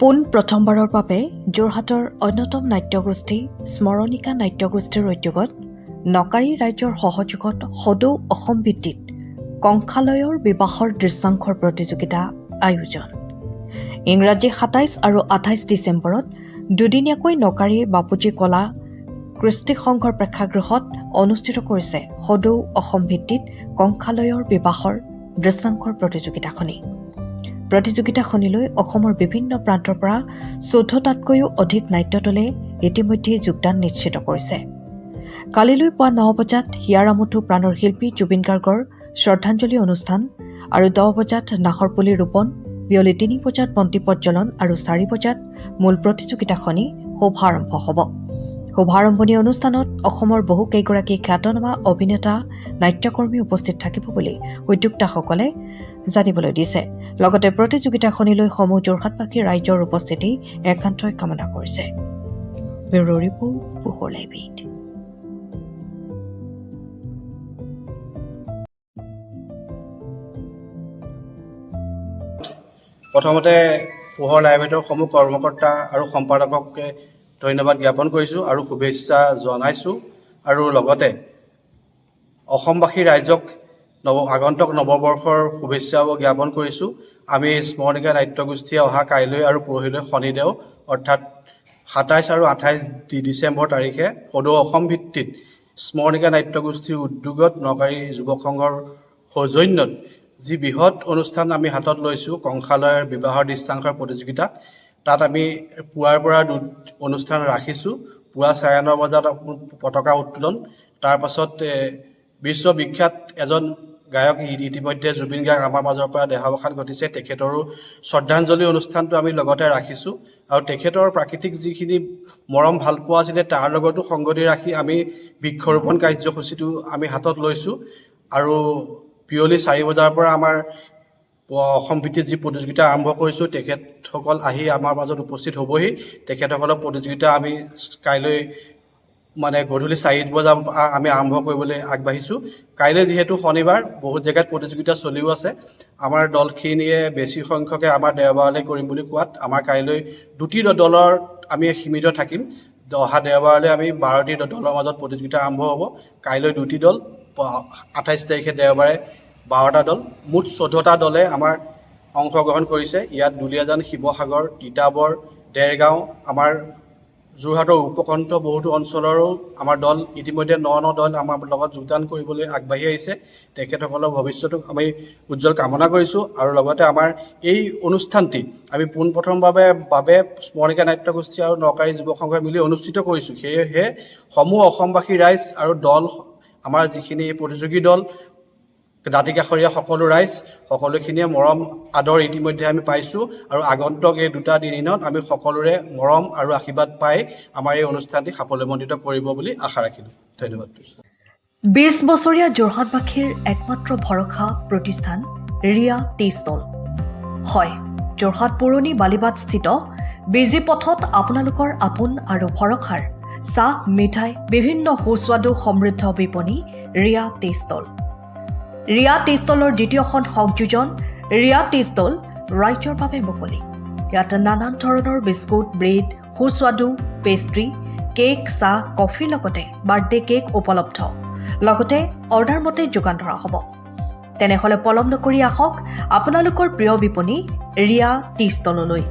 পোন প্ৰথমবাৰৰ বাবে যোৰহাটৰ অন্যতম নাট্যগোষ্ঠী স্মৰণিকা নাট্যগোষ্ঠীৰ উদ্যোগত নকাৰী ৰাজ্যৰ সহযোগত সদৌ অসম ভিত্তিত কংসালয়ৰ বিবাহৰ দৃশ্যাংশৰ প্ৰতিযোগিতা আয়োজন। ইংৰাজী ২৭ আৰু ২৮ ডিচেম্বৰত দুদিনীয়াকৈ নকাৰী বাপুজী কলা কৃষ্টি সংঘৰ প্ৰেক্ষাগৃহত অনুষ্ঠিত কৰিছে সদৌ অসম ভিত্তিত কংসালয়ৰ বিবাহৰ দৃশ্যাংশৰ প্ৰতিযোগিতাখনি। প্ৰতিযোগিতাখনিলৈ অসমৰ বিভিন্ন প্ৰান্তৰ পৰা ১৪টাতকৈও অধিক নাট্য দলে ইতিমধ্যে যোগদান নিশ্চিত কৰিছে। কালিলৈ পুৱা ৯ বজাত হিয়াৰামঠু প্ৰাণৰ শিল্পী জুবিন গাৰ্গৰ শ্ৰদ্ধাঞ্জলি অনুষ্ঠান আৰু ১০ বজাত নাহৰপুলি ৰোপণ, বিয়লি ৩ বজাত বন্তি প্ৰজ্বলন আৰু ৪ বজাত মূল প্ৰতিযোগিতাখনি শুভাৰম্ভ হ'ব। শুভাৰম্ভণি অনুষ্ঠানত অসমৰ বহু কেইগৰাকী খ্যাতনামা অভিনেতা নাট্যকৰ্মী উপস্থিত থাকিব বুলি উদ্যোক্তাসকলে জানিবলৈ দিছে। লগতে প্ৰতিযোগিতাখনিলৈ সমূহ যোৰহাটবাসী ৰাইজৰ উপস্থিতি একান্তই কামনা কৰিছে। ব্যুৰো ৰিপৰ্ট, পোহৰ লাইভ। প্ৰথমতে পোহৰ লাইভেটৰ সমূহ কৰ্মকৰ্তা আৰু সম্পাদককে ধন্যবাদ জ্ঞাপন কৰিছোঁ আৰু শুভেচ্ছা জনাইছোঁ। আৰু লগতে অসমবাসী ৰাইজক আগন্তুক নৱবৰ্ষৰ শুভেচ্ছাও জ্ঞাপন কৰিছোঁ। আমি স্মৰণিকা নাট্যগোষ্ঠীয়ে অহা কাইলৈ আৰু পৰহিলৈ শনিদেও অৰ্থাৎ ২৭ আৰু ২৮ ডিচেম্বৰ তাৰিখে সদৌ অসম ভিত্তিত স্মৰণিকা নাট্যগোষ্ঠীৰ উদ্যোগত নকাৰী যুৱক সংঘৰ সৌজন্যত যি বৃহৎ অনুষ্ঠান আমি হাতত লৈছোঁ, কংসালয়ৰ বিবাহৰ দৃশ্যাংশৰ প্ৰতিযোগিতা, তাত আমি পুৱাৰ পৰা অনুষ্ঠান ৰাখিছোঁ। পুৱা ৯:৩০ বজাত পতাকা উত্তোলন, তাৰপাছত বিশ্ববিখ্যাত এজন গায়ক ইতিমধ্যে জুবিন গাৰ্গ আমাৰ মাজৰ পৰা দেহাৱসান ঘটিছে, তেখেতৰো শ্ৰদ্ধাঞ্জলি অনুষ্ঠানটো আমি লগতে ৰাখিছোঁ। আৰু তেখেতৰ প্ৰাকৃতিক যিখিনি মৰম ভালপোৱা আছিলে তাৰ লগতো সংগতি ৰাখি আমি বৃক্ষৰোপণ কাৰ্যসূচীটো আমি হাতত লৈছোঁ। আৰু বিয়লি ৪ বজাৰ পৰা আমাৰ অসম ভিত্তিত যি প্ৰতিযোগিতা আৰম্ভ কৰিছোঁ, তেখেতসকল আহি আমাৰ মাজত উপস্থিত হ'বহি। তেখেতসকলৰ প্ৰতিযোগিতা আমি কাইলৈ গধূলি ৪ বজাৰ পৰা আমি আৰম্ভ কৰিবলৈ আগবাঢ়িছোঁ। কাইলৈ যিহেতু শনিবাৰ, বহুত জেগাত প্ৰতিযোগিতা চলিও আছে। আমাৰ দলখিনিয়ে বেছি সংখ্যকে আমাৰ দেওবাৰলৈ কৰিম বুলি কোৱাত আমাৰ কাইলৈ ২টি দলৰ আমি সীমিত থাকিম। অহা দেওবাৰলৈ আমি ১২টি দলৰ মাজত প্ৰতিযোগিতা আৰম্ভ হ'ব। কাইলৈ ২টি দল, ২৮ তাৰিখে দেওবাৰে ১২টা দল, মুঠ ১৪টা দলে আমাৰ অংশগ্ৰহণ কৰিছে। ইয়াত দুলীয়াজান, শিৱসাগৰ, তিতাবৰ, দেৰগাঁও, আমাৰ যোৰহাটৰ উপকণ্ঠ বহুতো অঞ্চলৰো আমাৰ দল ইতিমধ্যে ৯ দল আমাৰ লগত যোগদান কৰিবলৈ আগবাঢ়ি আহিছে। তেখেতসকলৰ ভৱিষ্যতক আমি উজ্জ্বল কামনা কৰিছোঁ। আৰু লগতে আমাৰ এই অনুষ্ঠানটি আমি পোনপ্ৰথমভাৱে স্মৰণিকা নাট্যগোষ্ঠী আৰু নকাৰী যুৱক সংঘই মিলি অনুষ্ঠিত কৰিছোঁ। সেয়েহে সমূহ অসমবাসী ৰাইজ আৰু দল, আমাৰ যিখিনি প্ৰতিযোগী দল, দাঁতিকাষৰীয়া সকলো ৰাইজ, সকলোখিনিয়ে মৰম আদৰ ইতিমধ্যে আমি পাইছোঁ। আৰু আগন্তুক এই ২টা দিনত আমি সকলোৰে মৰম আৰু আশীৰ্বাদ পাই আমাৰ এই অনুষ্ঠানটি সাফল্যমণ্ডিত কৰিব বুলি আশা ৰাখিলোঁ। ধন্যবাদ। ২০ বছৰীয়া যোৰহাটবাসীৰ একমাত্ৰ ভৰসা প্ৰতিষ্ঠান ৰিয়া টি ষ্টল। হয়, যোৰহাট পুৰণি বালিবাটস্থিত বিজি পথত আপোনালোকৰ আপোন আৰু ভৰসাৰ চাহ, মিঠাই, বিভিন্ন সুস্বাদু সমৃদ্ধ বিপণী Riya tea stall. Riya tea ষ্টলৰ দ্বিতীয়খন সংযোজন ৰিয়া টি ষ্টল ৰাইজৰ বাবে মুকলি। ইয়াত নানান ধৰণৰ বিস্কুট, ব্ৰেড, সুস্বাদু পেষ্ট্ৰি, কেক, চাহ, কফিৰ লগতে বাৰ্থডে কেক উপলব্ধ। লগতে অৰ্ডাৰ মতে যোগান ধৰা হ'ব। তেনেহ'লে পলম নকৰি আহক আপোনালোকৰ প্ৰিয় বিপণী ৰিয়া টি ষ্টললৈ।